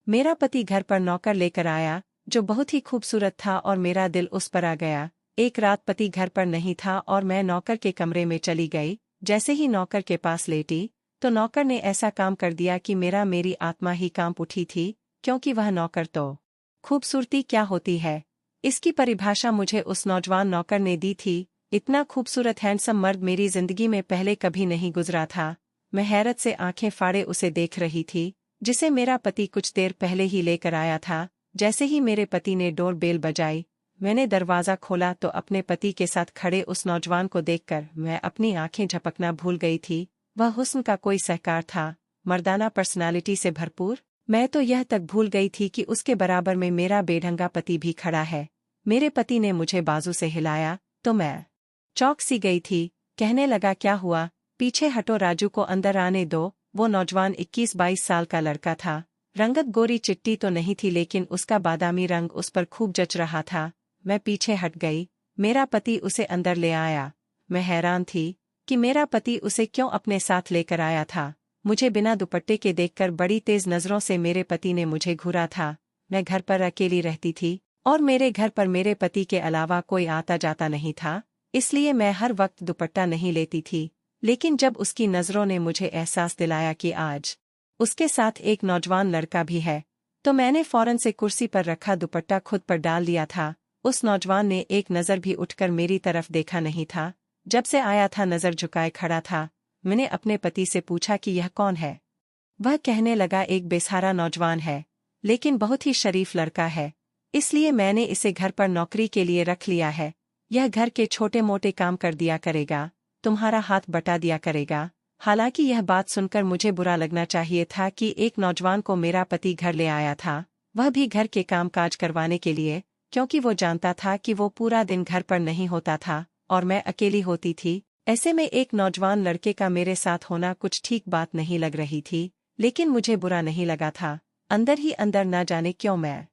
मेरा पति घर पर नौकर लेकर आया, जो बहुत ही खूबसूरत था और मेरा दिल उस पर आ गया। एक रात पति घर पर नहीं था और मैं नौकर के कमरे में चली गई। जैसे ही नौकर के पास लेटी, तो नौकर ने ऐसा काम कर दिया कि मेरी आत्मा ही कांप उठी थी, क्योंकि वह नौकर तो खूबसूरती क्या होती है, इसकी परिभाषा मुझे उस नौजवान नौकर ने दी थी। इतना खूबसूरत हैंडसम मर्द मेरी जिंदगी में पहले कभी नहीं गुजरा था। मैं हैरत से आंखें फाड़े उसे देख रही थी, जिसे मेरा पति कुछ देर पहले ही लेकर आया था। जैसे ही मेरे पति ने डोर बेल बजाई, मैंने दरवाज़ा खोला तो अपने पति के साथ खड़े उस नौजवान को देखकर मैं अपनी आंखें झपकना भूल गई थी। वह हुस्न का कोई सहकार था, मर्दाना पर्सनालिटी से भरपूर। मैं तो यह तक भूल गई थी कि उसके बराबर में मेरा बेढंगा पति भी खड़ा है। मेरे पति ने मुझे बाजू से हिलाया तो मैं चौंक सी गई थी। कहने लगा, क्या हुआ? पीछे हटो, राजू को अंदर आने दो। वो नौजवान 21-22 साल का लड़का था। रंगत गोरी चिट्टी तो नहीं थी, लेकिन उसका बादामी रंग उस पर खूब जच रहा था। मैं पीछे हट गई। मेरा पति उसे अंदर ले आया। मैं हैरान थी कि मेरा पति उसे क्यों अपने साथ लेकर आया था। मुझे बिना दुपट्टे के देखकर बड़ी तेज नजरों से मेरे पति ने मुझे घूरा था। मैं घर पर अकेली रहती थी और मेरे घर पर मेरे पति के अलावा कोई आता जाता नहीं था, इसलिए मैं हर वक्त दुपट्टा नहीं लेती थी। लेकिन जब उसकी नज़रों ने मुझे एहसास दिलाया कि आज उसके साथ एक नौजवान लड़का भी है, तो मैंने फौरन से कुर्सी पर रखा दुपट्टा खुद पर डाल लिया था। उस नौजवान ने एक नज़र भी उठकर मेरी तरफ देखा नहीं था। जब से आया था नज़र झुकाए खड़ा था। मैंने अपने पति से पूछा कि यह कौन है। वह कहने लगा, एक बेसहारा नौजवान है, लेकिन बहुत ही शरीफ लड़का है, इसलिए मैंने इसे घर पर नौकरी के लिए रख लिया है। यह घर के छोटे मोटे काम कर दिया करेगा, तुम्हारा हाथ बटा दिया करेगा। हालांकि यह बात सुनकर मुझे बुरा लगना चाहिए था कि एक नौजवान को मेरा पति घर ले आया था, वह भी घर के काम काज करवाने के लिए, क्योंकि वो जानता था कि वो पूरा दिन घर पर नहीं होता था और मैं अकेली होती थी। ऐसे में एक नौजवान लड़के का मेरे साथ होना कुछ ठीक बात नहीं लग रही थी, लेकिन मुझे बुरा नहीं लगा था। अंदर ही अंदर ना जाने क्यों मैं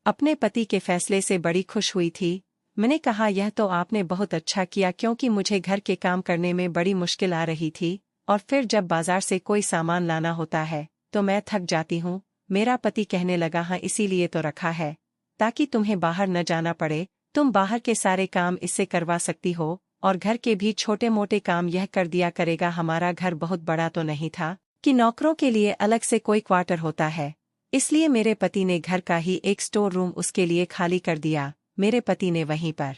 अपने पति के फैसले से बड़ी खुश हुई थी। मैंने कहा, यह तो आपने बहुत अच्छा किया, क्योंकि मुझे घर के काम करने में बड़ी मुश्किल आ रही थी, और फिर जब बाजार से कोई सामान लाना होता है तो मैं थक जाती हूँ। मेरा पति कहने लगा, हाँ इसीलिए तो रखा है, ताकि तुम्हें बाहर न जाना पड़े। तुम बाहर के सारे काम इससे करवा सकती हो और घर के भी छोटे मोटे काम यह कर दिया करेगा। हमारा घर बहुत बड़ा तो नहीं था कि नौकरों के लिए अलग से कोई क्वार्टर होता है, इसलिए मेरे पति ने घर का ही एक स्टोर रूम उसके लिए खाली कर दिया। मेरे पति ने वहीं पर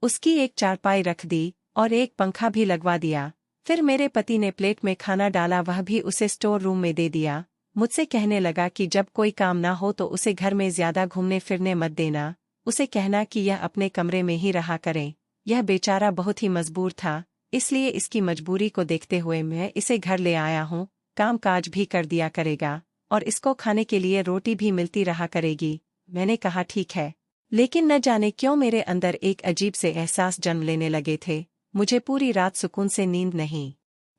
उसकी एक चारपाई रख दी और एक पंखा भी लगवा दिया। फिर मेरे पति ने प्लेट में खाना डाला, वह भी उसे स्टोर रूम में दे दिया। मुझसे कहने लगा कि जब कोई काम ना हो तो उसे घर में ज्यादा घूमने फिरने मत देना, उसे कहना कि यह अपने कमरे में ही रहा करे। यह बेचारा बहुत ही मजबूर था, इसलिए इसकी मजबूरी को देखते हुए मैं इसे घर ले आया हूँ। काम काज भी कर दिया करेगा और इसको खाने के लिए रोटी भी मिलती रहा करेगी। मैंने कहा, ठीक है, लेकिन न जाने क्यों मेरे अंदर एक अजीब से एहसास जन्म लेने लगे थे। मुझे पूरी रात सुकून से नींद नहीं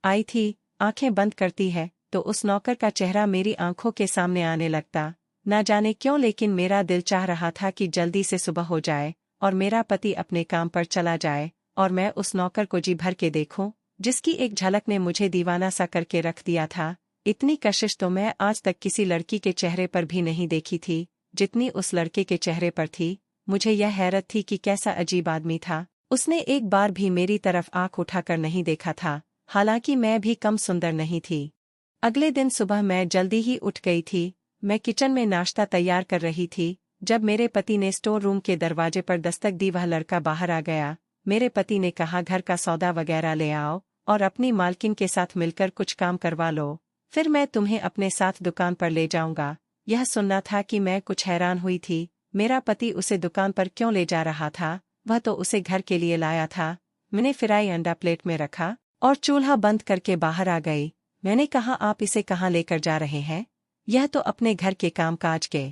आई थी। आंखें बंद करती है तो उस नौकर का चेहरा मेरी आंखों के सामने आने लगता। न जाने क्यों, लेकिन मेरा दिल चाह रहा था कि जल्दी से सुबह हो जाए और मेरा पति अपने काम पर चला जाए और मैं उस नौकर को जी भर के देखूं, जिसकी एक झलक ने मुझे दीवाना सा करके रख दिया था। इतनी कशिश तो मैं आज तक किसी लड़की के चेहरे पर भी नहीं देखी थी जितनी उस लड़के के चेहरे पर थी। मुझे यह हैरत थी कि कैसा अजीब आदमी था। उसने एक बार भी मेरी तरफ आंख उठाकर नहीं देखा था, हालांकि मैं भी कम सुंदर नहीं थी। अगले दिन सुबह मैं जल्दी ही उठ गई थी। मैं किचन में नाश्ता तैयार कर रही थी जब मेरे पति ने स्टोर रूम के दरवाजे पर दस्तक दी। वह लड़का बाहर आ गया। मेरे पति ने कहा, घर का सौदा वगैरह ले आओ और अपनी मालकिन के साथ मिलकर कुछ काम करवा लो, फिर मैं तुम्हें अपने साथ दुकान पर ले जाऊंगा। यह सुनना था कि मैं कुछ हैरान हुई थी। मेरा पति उसे दुकान पर क्यों ले जा रहा था? वह तो उसे घर के लिए लाया था। मैंने फ्राई अंडा प्लेट में रखा और चूल्हा बंद करके बाहर आ गई। मैंने कहा, आप इसे कहाँ लेकर जा रहे हैं? यह तो अपने घर के कामकाज के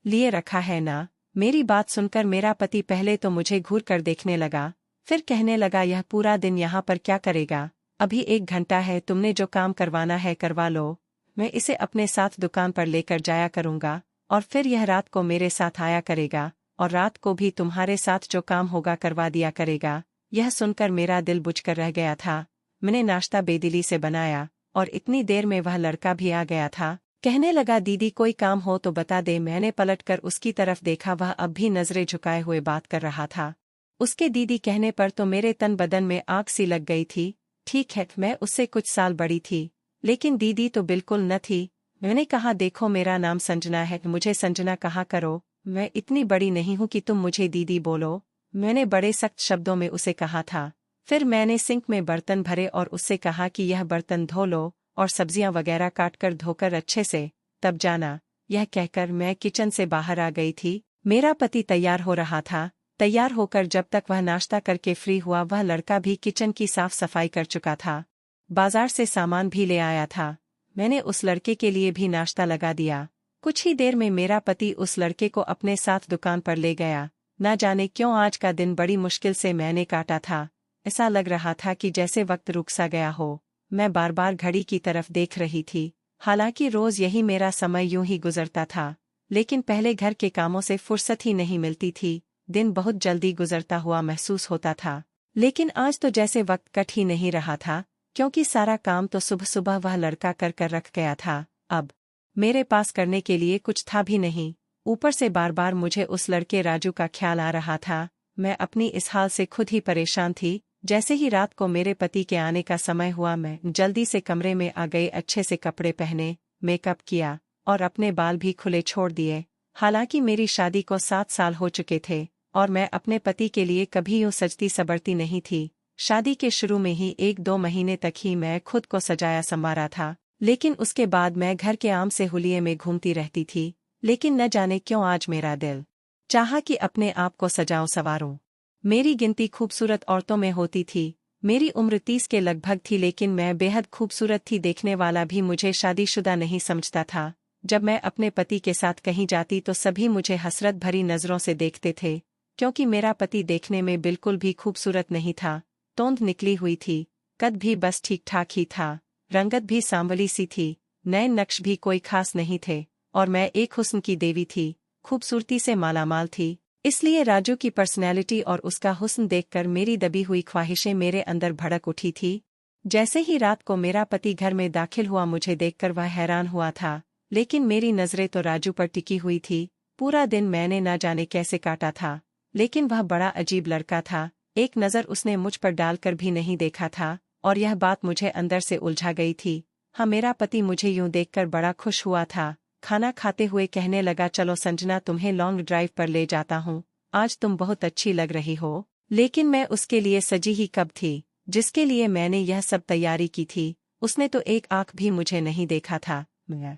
लिए रखा है ना। मेरी बात सुनकर मेरा पति पहले तो मुझे घूर कर देखने लगा, फिर कहने लगा, यह पूरा दिन यहाँ पर क्या करेगा? अभी 1 घंटा है, तुमने जो काम करवाना है करवा लो। मैं इसे अपने साथ दुकान पर लेकर जाया करूँगा और फिर यह रात को मेरे साथ आया करेगा और रात को भी तुम्हारे साथ जो काम होगा करवा दिया करेगा। यह सुनकर मेरा दिल बुझकर रह गया था। मैंने नाश्ता बेदिली से बनाया और इतनी देर में वह लड़का भी आ गया था। कहने लगा दीदी कोई काम हो तो बता दे। मैंने पलटकर उसकी तरफ देखा, वह अब भी नजरें झुकाए हुए बात कर रहा था। उसके दीदी कहने पर तो मेरे तन बदन में आग सी लग गई थी। ठीक है, मैं उससे कुछ साल बड़ी थी, लेकिन दीदी तो बिल्कुल न थी। मैंने कहा देखो मेरा नाम संजना है, मुझे संजना कहा करो, मैं इतनी बड़ी नहीं हूं कि तुम मुझे दीदी बोलो। मैंने बड़े सख्त शब्दों में उसे कहा था। फिर मैंने सिंक में बर्तन भरे और उससे कहा कि यह बर्तन धो लो और सब्जियां वगैरह काटकर धोकर अच्छे से, तब जाना। यह कहकर मैं किचन से बाहर आ गई थी। मेरा पति तैयार हो रहा था। तैयार होकर जब तक वह नाश्ता करके फ्री हुआ, वह लड़का भी किचन की साफ सफाई कर चुका था। बाजार से सामान भी ले आया था। मैंने उस लड़के के लिए भी नाश्ता लगा दिया। कुछ ही देर में मेरा पति उस लड़के को अपने साथ दुकान पर ले गया। न जाने क्यों आज का दिन बड़ी मुश्किल से मैंने काटा था। ऐसा लग रहा था कि जैसे वक्त रुक सा गया हो। मैं बार बार घड़ी की तरफ देख रही थी। हालांकि रोज यही मेरा समय यूं ही गुजरता था, लेकिन पहले घर के कामों से फुर्सत ही नहीं मिलती थी। दिन बहुत जल्दी गुजरता हुआ महसूस होता था, लेकिन आज तो जैसे वक्त कट ही नहीं रहा था, क्योंकि सारा काम तो सुबह सुबह वह लड़का कर कर रख गया था। अब मेरे पास करने के लिए कुछ था भी नहीं। ऊपर से बार बार मुझे उस लड़के राजू का ख्याल आ रहा था। मैं अपनी इस हाल से खुद ही परेशान थी। जैसे ही रात को मेरे पति के आने का समय हुआ, मैं जल्दी से कमरे में आ गई। अच्छे से कपड़े पहने, मेकअप किया और अपने बाल भी खुले छोड़ दिए। हालांकि मेरी शादी को 7 साल हो चुके थे और मैं अपने पति के लिए कभी यूं सजती संवरती नहीं थी। शादी के शुरू में ही 1-2 महीने तक ही मैं खुद को सजाया संवारा था, लेकिन उसके बाद मैं घर के आम से हुलिये में घूमती रहती थी। लेकिन न जाने क्यों आज मेरा दिल चाहा कि अपने आप को सजाऊं संवारूं। मेरी गिनती खूबसूरत औरतों में होती थी। मेरी उम्र 30 के लगभग थी, लेकिन मैं बेहद खूबसूरत थी। देखने वाला भी मुझे शादीशुदा नहीं समझता था। जब मैं अपने पति के साथ कहीं जाती तो सभी मुझे हसरत भरी नजरों से देखते थे, क्योंकि मेरा पति देखने में बिल्कुल भी खूबसूरत नहीं था। तोंद निकली हुई थी, कद भी बस ठीक ठाक ही था, रंगत भी सांवली सी थी, नए नक्श भी कोई खास नहीं थे, और मैं एक हुस्न की देवी थी, खूबसूरती से मालामाल थी। इसलिए राजू की पर्सनैलिटी और उसका हुस्न देखकर मेरी दबी हुई ख्वाहिशें मेरे अंदर भड़क उठी थी। जैसे ही रात को मेरा पति घर में दाखिल हुआ, मुझे देखकर वह हैरान हुआ था, लेकिन मेरी नजरें तो राजू पर टिकी हुई थी। पूरा दिन मैंने ना जाने कैसे काटा था, लेकिन वह बड़ा अजीब लड़का था। एक नज़र उसने मुझ पर डालकर भी नहीं देखा था, और यह बात मुझे अंदर से उलझा गई थी। हाँ, मेरा पति मुझे यूं देखकर बड़ा खुश हुआ था। खाना खाते हुए कहने लगा, चलो संजना, तुम्हें लॉन्ग ड्राइव पर ले जाता हूँ, आज तुम बहुत अच्छी लग रही हो। लेकिन मैं उसके लिए सजी ही कब थी, जिसके लिए मैंने यह सब तैयारी की थी। उसने तो एक आंख भी मुझे नहीं देखा था। मैं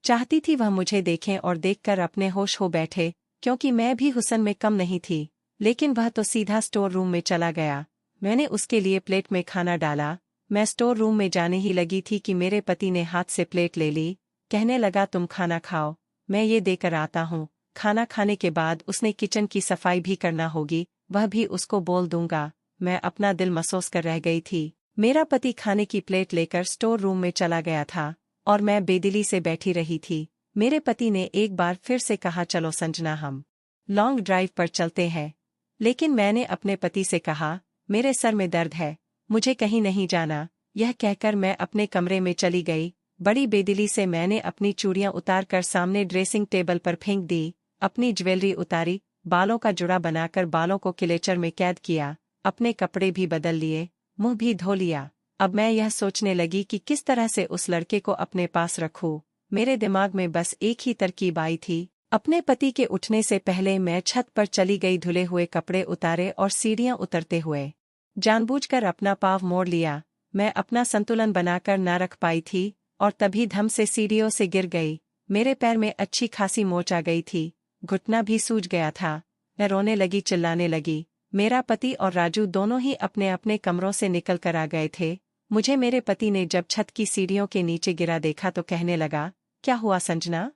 चाहती थी वह मुझे देखें और देखकर अपने होश हो बैठे, क्योंकि मैं भी हुस्न में कम नहीं थी। लेकिन वह तो सीधा स्टोर रूम में चला गया। मैंने उसके लिए प्लेट में खाना डाला। मैं स्टोर रूम में जाने ही लगी थी कि मेरे पति ने हाथ से प्लेट ले ली। कहने लगा, तुम खाना खाओ, मैं ये देकर आता हूँ। खाना खाने के बाद उसने किचन की सफाई भी करना होगी, वह भी उसको बोल दूंगा। मैं अपना दिल मसोस कर रह गई थी। मेरा पति खाने की प्लेट लेकर स्टोर रूम में चला गया था और मैं बेदिली से बैठी रही थी। मेरे पति ने एक बार फिर से कहा, चलो संजना, हम लॉन्ग ड्राइव पर चलते हैं। लेकिन मैंने अपने पति से कहा, मेरे सर में दर्द है, मुझे कहीं नहीं जाना। यह कहकर मैं अपने कमरे में चली गई। बड़ी बेदिली से मैंने अपनी चूड़ियां उतारकर सामने ड्रेसिंग टेबल पर फेंक दी, अपनी ज्वेलरी उतारी, बालों का जुड़ा बनाकर बालों को क्लेचर में कैद किया, अपने कपड़े भी बदल लिए, मुंह भी धो लिया। अब मैं यह सोचने लगी कि किस तरह से उस लड़के को अपने पास रखूं। मेरे दिमाग में बस एक ही तरकीब आई थी। अपने पति के उठने से पहले मैं छत पर चली गई, धुले हुए कपड़े उतारे और सीढ़ियां उतरते हुए जानबूझकर अपना पाँव मोड़ लिया। मैं अपना संतुलन बनाकर ना रख पाई थी और तभी धम से सीढ़ियों से गिर गई। मेरे पैर में अच्छी खासी मोच आ गई थी, घुटना भी सूज गया था। मैं रोने लगी, चिल्लाने लगी। मेरा पति और राजू दोनों ही अपने अपने कमरों से निकल कर आ गए थे। मुझे मेरे पति ने जब छत की सीढ़ियों के नीचे गिरा देखा तो कहने लगा, क्या हुआ संजना?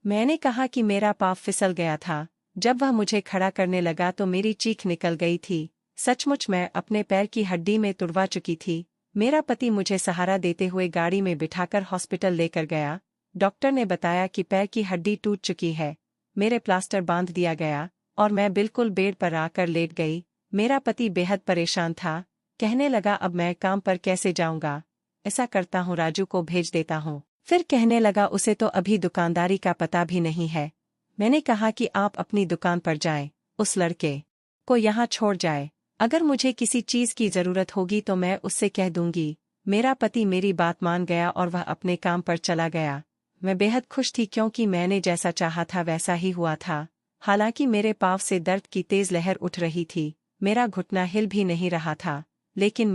मैंने कहा कि मेरा पाँव फिसल गया था। जब वह मुझे खड़ा करने लगा तो मेरी चीख निकल गई थी। सचमुच मैं अपने पैर की हड्डी में तुड़वा चुकी थी। मेरा पति मुझे सहारा देते हुए गाड़ी में बिठाकर हॉस्पिटल लेकर गया। डॉक्टर ने बताया कि पैर की हड्डी टूट चुकी है। मेरे प्लास्टर बांध दिया गया और मैं बिल्कुल बेड पर आकर लेट गई। मेरा पति बेहद परेशान था। कहने लगा, अब मैं काम पर कैसे जाऊंगा? ऐसा करता हूँ, राजू को भेज देता हूँ। फिर कहने लगा उसे तो अभी दुकानदारी का पता भी नहीं है। मैंने कहा कि आप अपनी दुकान पर जाएं, उस लड़के को यहाँ छोड़ जाए। अगर मुझे किसी चीज की जरूरत होगी तो मैं उससे कह दूंगी। मेरा पति मेरी बात मान गया और वह अपने काम पर चला गया। मैं बेहद खुश थी क्योंकि मैंने जैसा चाहा था वैसा ही हुआ था। हालांकि मेरे पांव से दर्द की तेज लहर उठ रही थी, मेरा घुटना हिल भी नहीं रहा था, लेकिन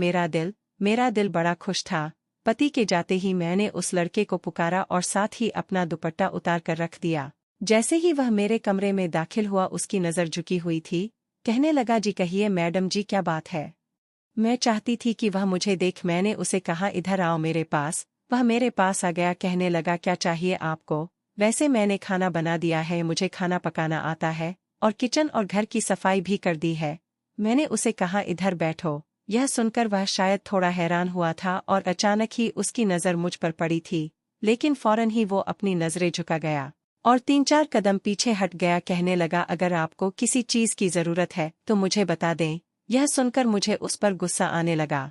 मेरा दिल बड़ा खुश था। पति के जाते ही मैंने उस लड़के को पुकारा और साथ ही अपना दुपट्टा उतार कर रख दिया। जैसे ही वह मेरे कमरे में दाखिल हुआ उसकी नज़र झुकी हुई थी। कहने लगा जी कहिए मैडम जी क्या बात है। मैं चाहती थी कि वह मुझे देख। मैंने उसे कहा इधर आओ मेरे पास। वह मेरे पास आ गया। कहने लगा क्या चाहिए आपको। वैसे मैंने खाना बना दिया है, मुझे खाना पकाना आता है और किचन और घर की सफाई भी कर दी है। मैंने उसे कहा इधर बैठो। यह सुनकर वह शायद थोड़ा हैरान हुआ था और अचानक ही उसकी नज़र मुझ पर पड़ी थी, लेकिन फौरन ही वो अपनी नज़रें झुका गया और 3-4 कदम पीछे हट गया। कहने लगा अगर आपको किसी चीज़ की ज़रूरत है तो मुझे बता दें। यह सुनकर मुझे उस पर गुस्सा आने लगा।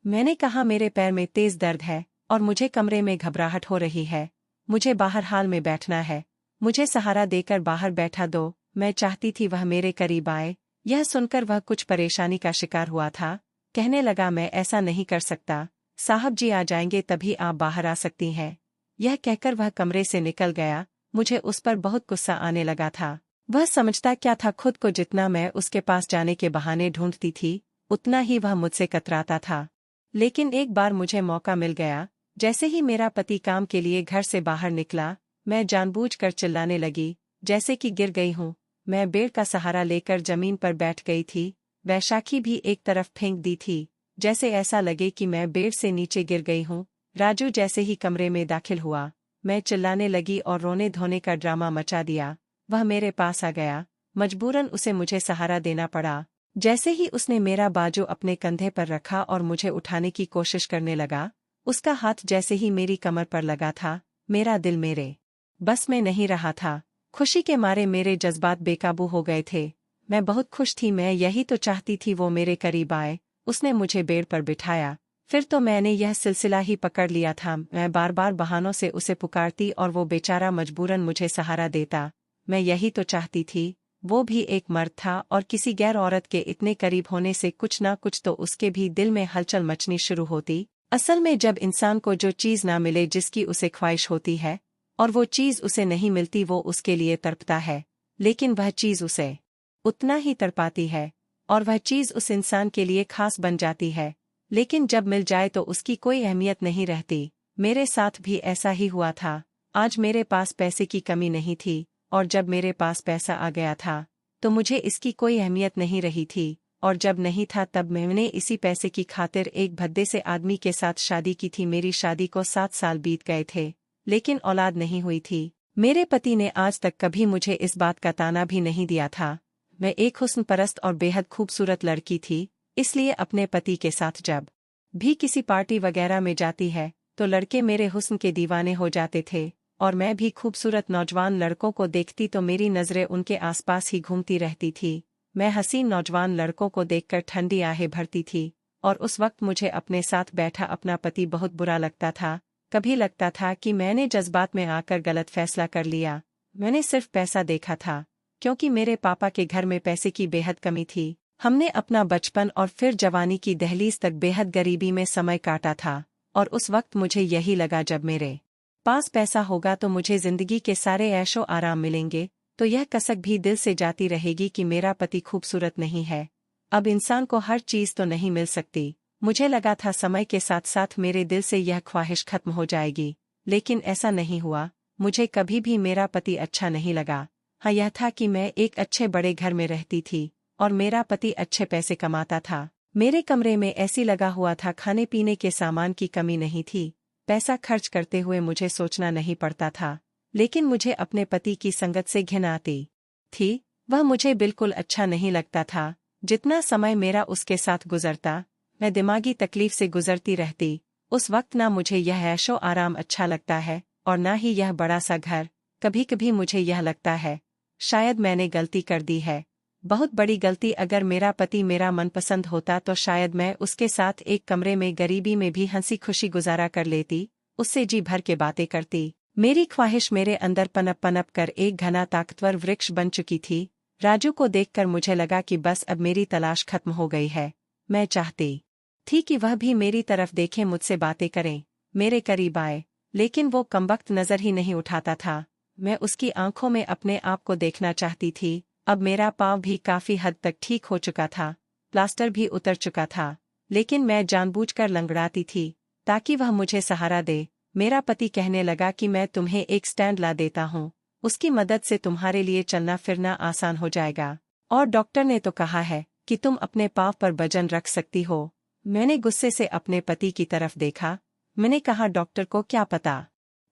मैंने कहा मेरे पैर में तेज दर्द है और मुझे कमरे में घबराहट हो रही है। मुझे बाहर हाल में बैठना है, मुझे सहारा देकर बाहर बैठा दो। मैं चाहती थी वह मेरे करीब आए। यह सुनकर वह कुछ परेशानी का शिकार हुआ था। कहने लगा मैं ऐसा नहीं कर सकता, साहब जी आ जाएंगे तभी आप बाहर आ सकती हैं। यह कहकर वह कमरे से निकल गया। मुझे उस पर बहुत गुस्सा आने लगा था। वह समझता क्या था, खुद को जितना मैं उसके पास जाने के बहाने ढूंढती थी उतना ही वह मुझसे कतराता था। लेकिन एक बार मुझे मौका मिल गया। जैसे ही मेरा पति काम के लिए घर से बाहर निकला, मैं जानबूझकर चिल्लाने लगी जैसे कि गिर गई हूँ। मैं बेड का सहारा लेकर जमीन पर बैठ गई थी। वैशाखी भी एक तरफ फेंक दी थी, जैसे ऐसा लगे कि मैं बेड से नीचे गिर गई हूँ। राजू जैसे ही कमरे में दाखिल हुआ, मैं चिल्लाने लगी और रोने धोने का ड्रामा मचा दिया। वह मेरे पास आ गया। मजबूरन उसे मुझे सहारा देना पड़ा। जैसे ही उसने मेरा बाजू अपने कंधे पर रखा और मुझे उठाने की कोशिश करने लगा, उसका हाथ जैसे ही मेरी कमर पर लगा था, मेरा दिल मेरे बस में नहीं रहा था। खुशी के मारे मेरे जज्बात बेकाबू हो गए थे। मैं बहुत खुश थी, मैं यही तो चाहती थी वो मेरे करीब आए। उसने मुझे बेड पर बिठाया। फिर तो मैंने यह सिलसिला ही पकड़ लिया था। मैं बार बार बहानों से उसे पुकारती और वो बेचारा मजबूरन मुझे सहारा देता। मैं यही तो चाहती थी। वो भी एक मर्द था और किसी गैर औरत के इतने करीब होने से कुछ ना कुछ तो उसके भी दिल में हलचल मचनी शुरू होती। असल में जब इंसान को जो चीज़ ना मिले जिसकी उसे ख्वाहिश होती है और वो चीज़ उसे नहीं मिलती, वो उसके लिए तड़पता है, लेकिन वह चीज़ उसे उतना ही तड़पाती है और वह चीज़ उस इंसान के लिए खास बन जाती है। लेकिन जब मिल जाए तो उसकी कोई अहमियत नहीं रहती। मेरे साथ भी ऐसा ही हुआ था। आज मेरे पास पैसे की कमी नहीं थी और जब मेरे पास पैसा आ गया था तो मुझे इसकी कोई अहमियत नहीं रही थी, और जब नहीं था तब मैंने इसी पैसे की खातिर एक भद्दे से आदमी के साथ शादी की थी। मेरी शादी को 7 साल बीत गए थे, लेकिन औलाद नहीं हुई थी। मेरे पति ने आज तक कभी मुझे इस बात का ताना भी नहीं दिया था। मैं एक हुस्न परस्त और बेहद खूबसूरत लड़की थी, इसलिए अपने पति के साथ जब भी किसी पार्टी वगैरह में जाती है तो लड़के मेरे हुस्न के दीवाने हो जाते थे, और मैं भी खूबसूरत नौजवान लड़कों को देखती तो मेरी नज़रें उनके आसपास ही घूमती रहती थी। मैं हसीन नौजवान लड़कों को देखकर ठंडी आहें भरती थी, और उस वक्त मुझे अपने साथ बैठा अपना पति बहुत बुरा लगता था। कभी लगता था कि मैंने जज्बात में आकर गलत फैसला कर लिया। मैंने सिर्फ पैसा देखा था, क्योंकि मेरे पापा के घर में पैसे की बेहद कमी थी। हमने अपना बचपन और फिर जवानी की दहलीज तक बेहद गरीबी में समय काटा था, और उस वक्त मुझे यही लगा जब मेरे पास पैसा होगा तो मुझे जिंदगी के सारे ऐशो आराम मिलेंगे। तो यह कसक भी दिल से जाती रहेगी कि मेरा पति खूबसूरत नहीं है। अब इंसान को हर चीज़ तो नहीं मिल सकती। मुझे लगा था समय के साथ साथ मेरे दिल से यह ख्वाहिश खत्म हो जाएगी, लेकिन ऐसा नहीं हुआ। मुझे कभी भी मेरा पति अच्छा नहीं लगा। हाँ, यह था कि मैं एक अच्छे बड़े घर में रहती थी और मेरा पति अच्छे पैसे कमाता था। मेरे कमरे में ऐसी लगा हुआ था, खाने पीने के सामान की कमी नहीं थी। पैसा खर्च करते हुए मुझे सोचना नहीं पड़ता था, लेकिन मुझे अपने पति की संगत से घिन आती थी। वह मुझे बिल्कुल अच्छा नहीं लगता था। जितना समय मेरा उसके साथ गुजरता, मैं दिमागी तकलीफ से गुजरती रहती। उस वक्त ना मुझे यह ऐशो आराम अच्छा लगता है और ना ही यह बड़ा सा घर। कभी कभी मुझे यह लगता है शायद मैंने गलती कर दी है, बहुत बड़ी गलती। अगर मेरा पति मेरा मनपसंद होता तो शायद मैं उसके साथ एक कमरे में गरीबी में भी हंसी खुशी गुजारा कर लेती। उससे जी भर के बातें करती। मेरी ख्वाहिश मेरे अंदर पनप पनप कर एक घना ताकतवर वृक्ष बन चुकी थी। राजू को देखकर मुझे लगा कि बस अब मेरी तलाश खत्म हो गई है। मैं चाहती थी कि वह भी मेरी तरफ देखे, मुझसे बातें करें, मेरे करीब आए, लेकिन वो कमबख्त नजर ही नहीं उठाता था। मैं उसकी आंखों में अपने आप को देखना चाहती थी। अब मेरा पाँव भी काफी हद तक ठीक हो चुका था, प्लास्टर भी उतर चुका था, लेकिन मैं जानबूझकर लंगड़ाती थी ताकि वह मुझे सहारा दे। मेरा पति कहने लगा कि मैं तुम्हें एक स्टैंड ला देता हूँ, उसकी मदद से तुम्हारे लिए चलना फिरना आसान हो जाएगा। और डॉक्टर ने तो कहा है कि तुम अपने पाँव पर वजन रख सकती हो। मैंने गुस्से से अपने पति की तरफ देखा। मैंने कहा, डॉक्टर को क्या पता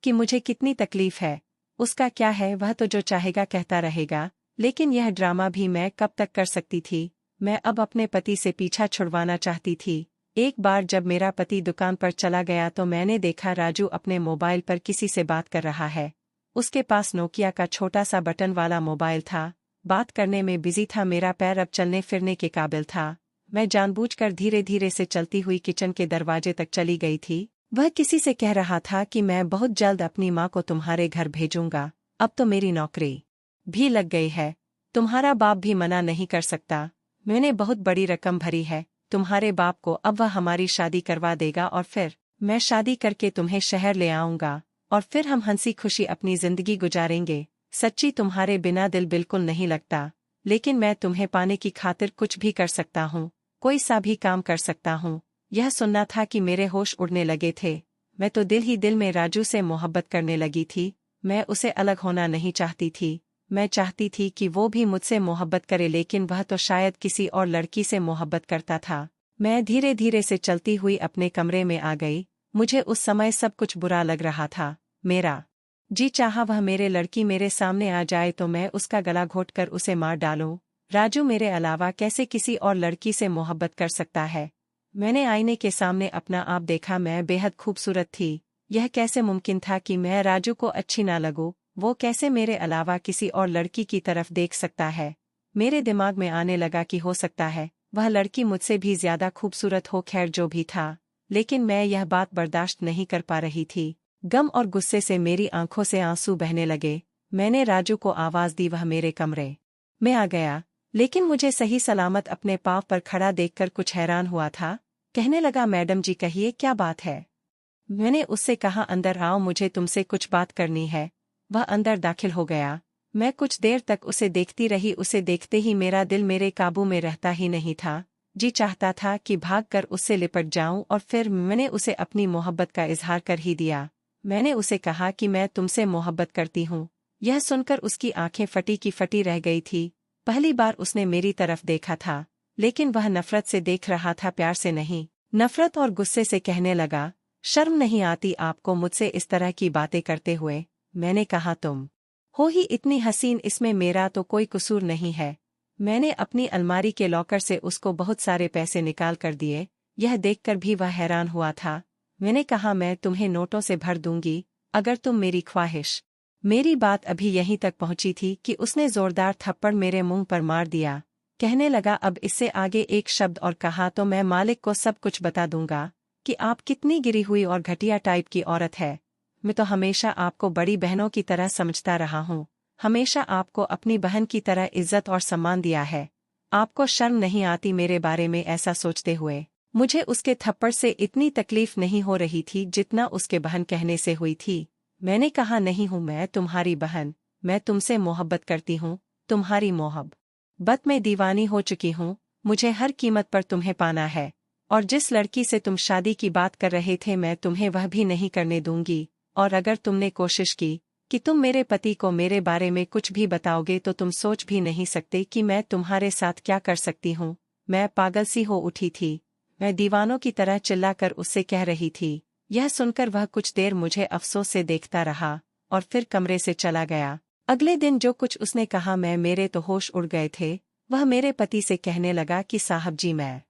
कि मुझे कितनी तकलीफ है। उसका क्या है, वह तो जो चाहेगा कहता रहेगा। लेकिन यह ड्रामा भी मैं कब तक कर सकती थी। मैं अब अपने पति से पीछा छुड़वाना चाहती थी। एक बार जब मेरा पति दुकान पर चला गया तो मैंने देखा राजू अपने मोबाइल पर किसी से बात कर रहा है। उसके पास नोकिया का छोटा सा बटन वाला मोबाइल था। बात करने में बिजी था। मेरा पैर अब चलने फिरने के काबिल था। मैं जानबूझकर धीरे धीरे से चलती हुई किचन के दरवाजे तक चली गई थी। वह किसी से कह रहा था कि मैं बहुत जल्द अपनी माँ को तुम्हारे घर भेजूंगा। अब तो मेरी नौकरी भी लग गई है, तुम्हारा बाप भी मना नहीं कर सकता। मैंने बहुत बड़ी रकम भरी है तुम्हारे बाप को, अब वह हमारी शादी करवा देगा और फिर मैं शादी करके तुम्हें शहर ले आऊंगा और फिर हम हंसी खुशी अपनी जिंदगी गुजारेंगे। सच्ची तुम्हारे बिना दिल बिल्कुल नहीं लगता, लेकिन मैं तुम्हें पाने की खातिर कुछ भी कर सकता हूँ, कोई सा भी काम कर सकता हूँ। यह सुनना था कि मेरे होश उड़ने लगे थे। मैं तो दिल ही दिल में राजू से मोहब्बत करने लगी थी। मैं उसे अलग होना नहीं चाहती थी। मैं चाहती थी कि वो भी मुझसे मोहब्बत करे, लेकिन वह तो शायद किसी और लड़की से मोहब्बत करता था। मैं धीरे धीरे से चलती हुई अपने कमरे में आ गई। मुझे उस समय सब कुछ बुरा लग रहा था। मेरा जी चाहा वह मेरे लड़की मेरे सामने आ जाए तो मैं उसका गला घोंटकर उसे मार डालूं। राजू मेरे अलावा कैसे किसी और लड़की से मोहब्बत कर सकता है। मैंने आईने के सामने अपना आप देखा। मैं बेहद खूबसूरत थी। यह कैसे मुमकिन था कि मैं राजू को अच्छी ना लगूं। वो कैसे मेरे अलावा किसी और लड़की की तरफ देख सकता है। मेरे दिमाग में आने लगा कि हो सकता है वह लड़की मुझसे भी ज्यादा खूबसूरत हो। खैर जो भी था, लेकिन मैं यह बात बर्दाश्त नहीं कर पा रही थी। गम और गुस्से से मेरी आंखों से आंसू बहने लगे। मैंने राजू को आवाज दी। वह मेरे कमरे में आ गया, लेकिन मुझे सही सलामत अपने पाँव पर खड़ा देखकर कुछ हैरान हुआ था। कहने लगा, मैडम जी कहिए क्या बात है। मैंने उससे कहा, अंदर आओ, मुझे तुमसे कुछ बात करनी है। वह अंदर दाखिल हो गया। मैं कुछ देर तक उसे देखती रही। उसे देखते ही मेरा दिल मेरे काबू में रहता ही नहीं था। जी चाहता था कि भागकर उससे लिपट जाऊं और फिर मैंने उसे अपनी मोहब्बत का इजहार कर ही दिया। मैंने उसे कहा कि मैं तुमसे मोहब्बत करती हूँ। यह सुनकर उसकी आंखें फटी की फटी रह गई थी। पहली बार उसने मेरी तरफ देखा था, लेकिन वह नफरत से देख रहा था, प्यार से नहीं। नफरत और गुस्से से कहने लगा, शर्म नहीं आती आपको मुझसे इस तरह की बातें करते हुए। मैंने कहा, तुम हो ही इतनी हसीन, इसमें मेरा तो कोई कसूर नहीं है। मैंने अपनी अलमारी के लॉकर से उसको बहुत सारे पैसे निकाल कर दिए। यह देखकर भी वह हैरान हुआ था। मैंने कहा, मैं तुम्हें नोटों से भर दूंगी अगर तुम मेरी ख्वाहिश। मेरी बात अभी यहीं तक पहुंची थी कि उसने जोरदार थप्पड़ मेरे मुंह पर मार दिया। कहने लगा, अब इससे आगे एक शब्द और कहा तो मैं मालिक को सब कुछ बता दूंगा कि आप कितनी गिरी हुई और घटिया टाइप की औरत है। मैं तो हमेशा आपको बड़ी बहनों की तरह समझता रहा हूँ, हमेशा आपको अपनी बहन की तरह इज्जत और सम्मान दिया है। आपको शर्म नहीं आती मेरे बारे में ऐसा सोचते हुए। मुझे उसके थप्पड़ से इतनी तकलीफ नहीं हो रही थी जितना उसके बहन कहने से हुई थी। मैंने कहा, नहीं हूँ मैं तुम्हारी बहन, मैं तुमसे मोहब्बत करती हूँ, तुम्हारी मोहब्बत में दीवानी हो चुकी हूँ। मुझे हर कीमत पर तुम्हें पाना है, और जिस लड़की से तुम शादी की बात कर रहे थे मैं तुम्हें वह भी नहीं करने दूंगी। और अगर तुमने कोशिश की कि तुम मेरे पति को मेरे बारे में कुछ भी बताओगे तो तुम सोच भी नहीं सकते कि मैं तुम्हारे साथ क्या कर सकती हूँ। मैं पागल सी हो उठी थी। मैं दीवानों की तरह चिल्लाकर उससे कह रही थी। यह सुनकर वह कुछ देर मुझे अफसोस से देखता रहा और फिर कमरे से चला गया। अगले दिन जो कुछ उसने कहा, मेरे तो होश उड़ गए थे। वह मेरे पति से कहने लगा कि साहब जी, मैं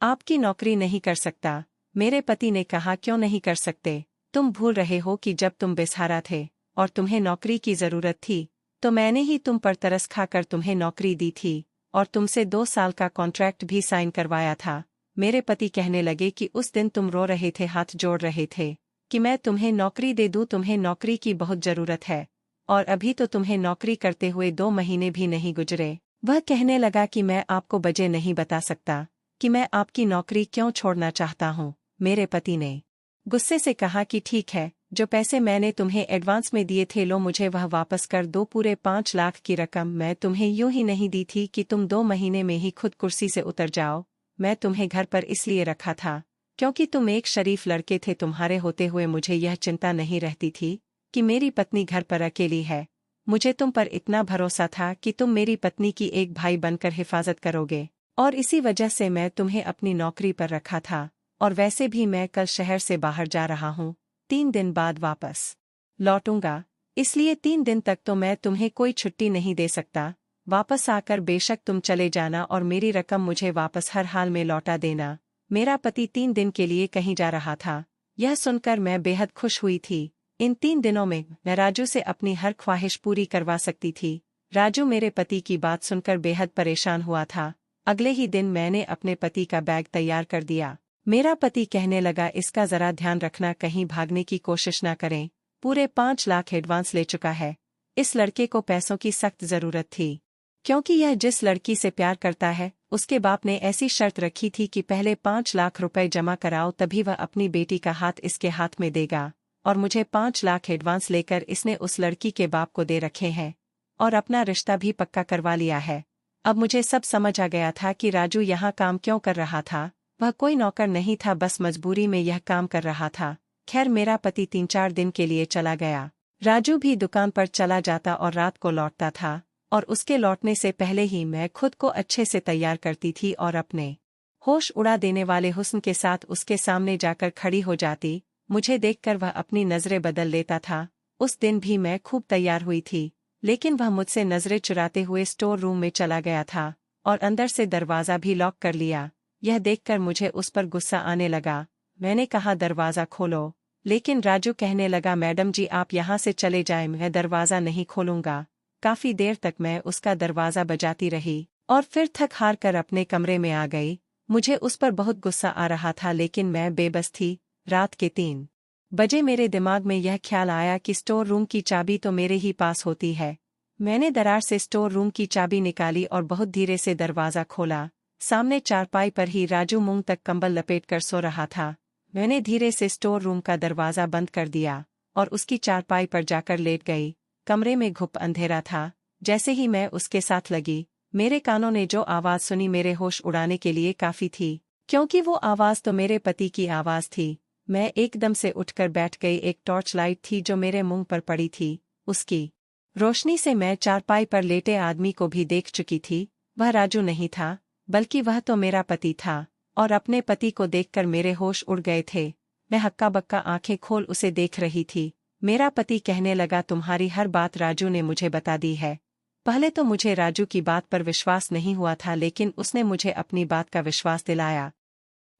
आपकी नौकरी नहीं कर सकता। मेरे पति ने कहा, क्यों नहीं कर सकते? तुम भूल रहे हो कि जब तुम बेसहारा थे और तुम्हें नौकरी की जरूरत थी तो मैंने ही तुम पर तरस खाकर तुम्हें नौकरी दी थी और तुमसे 2 साल का कॉन्ट्रैक्ट भी साइन करवाया था। मेरे पति कहने लगे कि उस दिन तुम रो रहे थे, हाथ जोड़ रहे थे। कि मैं तुम्हें नौकरी दे दूं, तुम्हें नौकरी की बहुत जरूरत है, और अभी तो तुम्हें नौकरी करते हुए 2 महीने भी नहीं गुजरे। वह कहने लगा कि मैं आपको बजे नहीं बता सकता कि मैं आपकी नौकरी क्यों छोड़ना चाहता हूँ। मेरे पति ने गुस्से से कहा कि ठीक है, जो पैसे मैंने तुम्हें एडवांस में दिए थे लो मुझे वह वापस कर दो। पूरे 5 लाख की रकम मैं तुम्हें यूं ही नहीं दी थी कि तुम 2 महीने में ही खुद कुर्सी से उतर जाओ। मैं तुम्हें घर पर इसलिए रखा था क्योंकि तुम एक शरीफ लड़के थे। तुम्हारे होते हुए मुझे यह चिंता नहीं रहती थी कि मेरी पत्नी घर पर अकेली है। मुझे तुम पर इतना भरोसा था कि तुम मेरी पत्नी की एक भाई बनकर हिफाजत करोगे, और इसी वजह से मैं तुम्हें अपनी नौकरी पर रखा था। और वैसे भी मैं कल शहर से बाहर जा रहा हूँ, 3 दिन बाद वापस लौटूंगा, इसलिए 3 दिन तक तो मैं तुम्हें कोई छुट्टी नहीं दे सकता। वापस आकर बेशक तुम चले जाना और मेरी रकम मुझे वापस हर हाल में लौटा देना। मेरा पति 3 दिन के लिए कहीं जा रहा था। यह सुनकर मैं बेहद खुश हुई थी। इन 3 दिनों में मैं राजू से अपनी हर ख्वाहिश पूरी करवा सकती थी। राजू मेरे पति की बात सुनकर बेहद परेशान हुआ था। अगले ही दिन मैंने अपने पति का बैग तैयार कर दिया। मेरा पति कहने लगा, इसका जरा ध्यान रखना कहीं भागने की कोशिश ना करें। पूरे 5 लाख एडवांस ले चुका है। इस लड़के को पैसों की सख्त जरूरत थी, क्योंकि यह जिस लड़की से प्यार करता है उसके बाप ने ऐसी शर्त रखी थी कि पहले 5 लाख रुपए जमा कराओ तभी वह अपनी बेटी का हाथ इसके हाथ में देगा। और मुझे 5 लाख एडवांस लेकर इसने उस लड़की के बाप को दे रखे हैं और अपना रिश्ता भी पक्का करवा लिया है। अब मुझे सब समझ आ गया था कि राजू यहाँ काम क्यों कर रहा था। वह कोई नौकर नहीं था, बस मजबूरी में यह काम कर रहा था। खैर मेरा पति 3-4 दिन के लिए चला गया। राजू भी दुकान पर चला जाता और रात को लौटता था, और उसके लौटने से पहले ही मैं खुद को अच्छे से तैयार करती थी और अपने होश उड़ा देने वाले हुस्न के साथ उसके सामने जाकर खड़ी हो जाती। मुझे देखकर वह अपनी नजरें बदल लेता था। उस दिन भी मैं खूब तैयार हुई थी, लेकिन वह मुझसे नजरें चुराते हुए स्टोर रूम में चला गया था और अंदर से दरवाज़ा भी लॉक कर लिया। यह देखकर मुझे उस पर गुस्सा आने लगा। मैंने कहा, दरवाज़ा खोलो, लेकिन राजू कहने लगा, मैडम जी आप यहाँ से चले जाएं, मैं दरवाज़ा नहीं खोलूंगा। काफी देर तक मैं उसका दरवाज़ा बजाती रही और फिर थक हार कर अपने कमरे में आ गई। मुझे उस पर बहुत गुस्सा आ रहा था, लेकिन मैं बेबस थी। रात के 3 बजे मेरे दिमाग में यह ख्याल आया कि स्टोर रूम की चाबी तो मेरे ही पास होती है। मैंने दरार से स्टोर रूम की चाबी निकाली और बहुत धीरे से दरवाज़ा खोला। सामने चारपाई पर ही राजू मुंह तक कंबल लपेटकर सो रहा था। मैंने धीरे से स्टोर रूम का दरवाज़ा बंद कर दिया और उसकी चारपाई पर जाकर लेट गई। कमरे में घुप अंधेरा था। जैसे ही मैं उसके साथ लगी, मेरे कानों ने जो आवाज़ सुनी मेरे होश उड़ाने के लिए काफ़ी थी, क्योंकि वो आवाज़ तो मेरे पति की आवाज़ थी। मैं एकदम से उठकर बैठ गई। एक टॉर्च लाइट थी जो मेरे मुंह पर पड़ी थी। उसकी रोशनी से मैं चारपाई पर लेटे आदमी को भी देख चुकी थी। वह राजू नहीं था, बल्कि वह तो मेरा पति था, और अपने पति को देखकर मेरे होश उड़ गए थे। मैं हक्का बक्का आंखें खोल उसे देख रही थी। मेरा पति कहने लगा, तुम्हारी हर बात राजू ने मुझे बता दी है। पहले तो मुझे राजू की बात पर विश्वास नहीं हुआ था, लेकिन उसने मुझे अपनी बात का विश्वास दिलाया।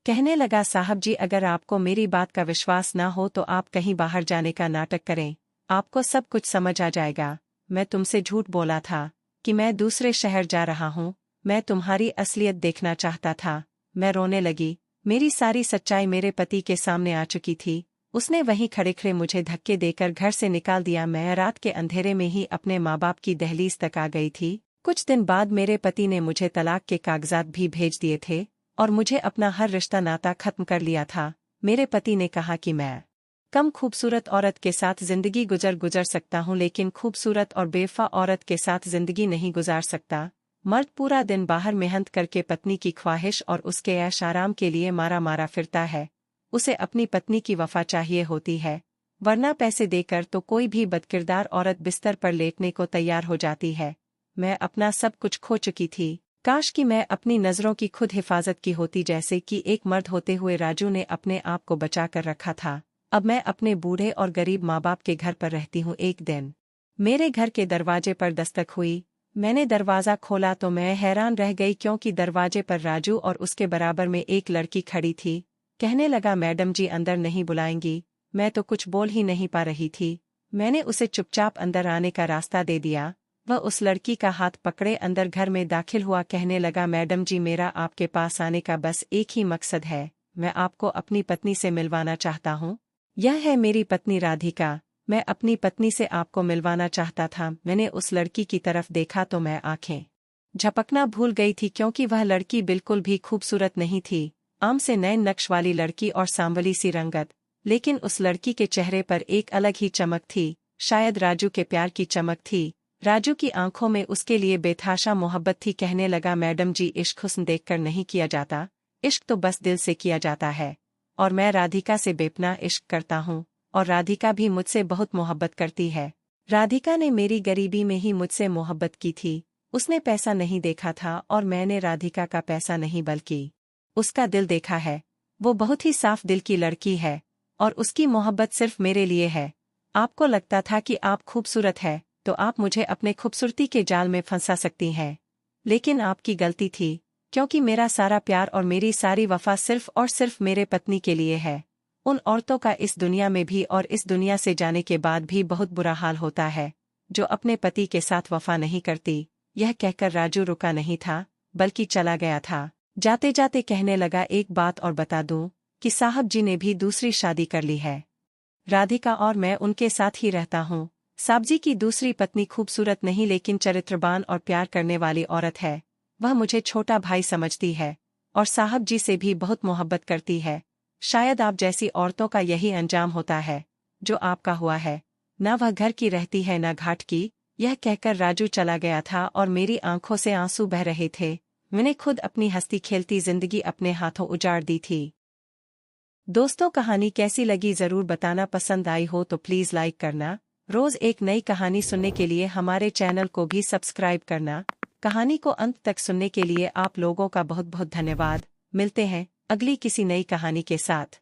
कहने लगा, साहब जी अगर आपको मेरी बात का विश्वास ना हो तो आप कहीं बाहर जाने का नाटक करें, आपको सब कुछ समझ आ जाएगा। मैं तुमसे झूठ बोला था कि मैं दूसरे शहर जा रहा हूँ। मैं तुम्हारी असलियत देखना चाहता था। मैं रोने लगी। मेरी सारी सच्चाई मेरे पति के सामने आ चुकी थी। उसने वहीं खड़े खड़े मुझे धक्के देकर घर से निकाल दिया। मैं रात के अंधेरे में ही अपने माँ बाप की दहलीज तक आ गई थी। कुछ दिन बाद मेरे पति ने मुझे तलाक के कागजात भी भेज दिए थे और मुझे अपना हर रिश्ता नाता खत्म कर लिया था। मेरे पति ने कहा कि मैं कम खूबसूरत औरत के साथ जिंदगी गुजर सकता हूँ, लेकिन खूबसूरत और बेवफा औरत के साथ जिंदगी नहीं गुजार सकता। मर्द पूरा दिन बाहर मेहनत करके पत्नी की ख्वाहिश और उसके ऐश आराम के लिए मारा मारा फिरता है। उसे अपनी पत्नी की वफा चाहिए होती है, वरना पैसे देकर तो कोई भी बदकिरदार औरत बिस्तर पर लेटने को तैयार हो जाती है। मैं अपना सब कुछ खो चुकी थी। काश कि मैं अपनी नज़रों की खुद हिफाजत की होती, जैसे कि एक मर्द होते हुए राजू ने अपने आप को बचा कर रखा था। अब मैं अपने बूढ़े और गरीब माँ बाप के घर पर रहती हूँ। एक दिन मेरे घर के दरवाजे पर दस्तक हुई। मैंने दरवाज़ा खोला तो मैं हैरान रह गई, क्योंकि दरवाजे पर राजू और उसके बराबर में एक लड़की खड़ी थी। कहने लगा, मैडम जी अंदर नहीं बुलाएंगी। मैं तो कुछ बोल ही नहीं पा रही थी। मैंने उसे चुपचाप अंदर आने का रास्ता दे दिया। वह उस लड़की का हाथ पकड़े अंदर घर में दाखिल हुआ। कहने लगा, मैडम जी मेरा आपके पास आने का बस एक ही मकसद है, मैं आपको अपनी पत्नी से मिलवाना चाहता हूँ। यह है मेरी पत्नी राधिका। मैं अपनी पत्नी से आपको मिलवाना चाहता था। मैंने उस लड़की की तरफ देखा तो मैं आंखें झपकना भूल गई थी, क्योंकि वह लड़की बिल्कुल भी खूबसूरत नहीं थी। आम से नैन नक्श वाली लड़की और सांवली सी रंगत, लेकिन उस लड़की के चेहरे पर एक अलग ही चमक थी। शायद राजू के प्यार की चमक थी। राजू की आंखों में उसके लिए बेतहाशा मोहब्बत थी। कहने लगा, मैडम जी, इश्क हुस्न देखकर नहीं किया जाता, इश्क तो बस दिल से किया जाता है। और मैं राधिका से बेपनाह इश्क करता हूँ, और राधिका भी मुझसे बहुत मोहब्बत करती है। राधिका ने मेरी गरीबी में ही मुझसे मोहब्बत की थी। उसने पैसा नहीं देखा था और मैंने राधिका का पैसा नहीं बल्कि उसका दिल देखा है। वो बहुत ही साफ दिल की लड़की है और उसकी मोहब्बत सिर्फ मेरे लिए है। आपको लगता था कि आप खूबसूरत है तो आप मुझे अपने खूबसूरती के जाल में फंसा सकती हैं, लेकिन आपकी गलती थी, क्योंकि मेरा सारा प्यार और मेरी सारी वफा सिर्फ और सिर्फ मेरे पत्नी के लिए है। उन औरतों का इस दुनिया में भी और इस दुनिया से जाने के बाद भी बहुत बुरा हाल होता है जो अपने पति के साथ वफा नहीं करती। यह कहकर राजू रुका नहीं था, बल्कि चला गया था। जाते जाते कहने लगा, एक बात और बता दूं कि साहब जी ने भी दूसरी शादी कर ली है। राधिका और मैं उनके साथ ही रहता हूँ। साहब जी की दूसरी पत्नी खूबसूरत नहीं, लेकिन चरित्रवान और प्यार करने वाली औरत है। वह मुझे छोटा भाई समझती है और साहब जी से भी बहुत मोहब्बत करती है। शायद आप जैसी औरतों का यही अंजाम होता है जो आपका हुआ है। न वह घर की रहती है न घाट की। यह कहकर राजू चला गया था और मेरी आंखों से आंसू बह रहे थे। मैंने खुद अपनी हंसती खेलती जिंदगी अपने हाथों उजाड़ दी थी। दोस्तों, कहानी कैसी लगी जरूर बताना। पसंद आई हो तो प्लीज लाइक करना। रोज एक नई कहानी सुनने के लिए हमारे चैनल को भी सब्सक्राइब करना। कहानी को अंत तक सुनने के लिए आप लोगों का बहुत बहुत धन्यवाद। मिलते हैं अगली किसी नई कहानी के साथ।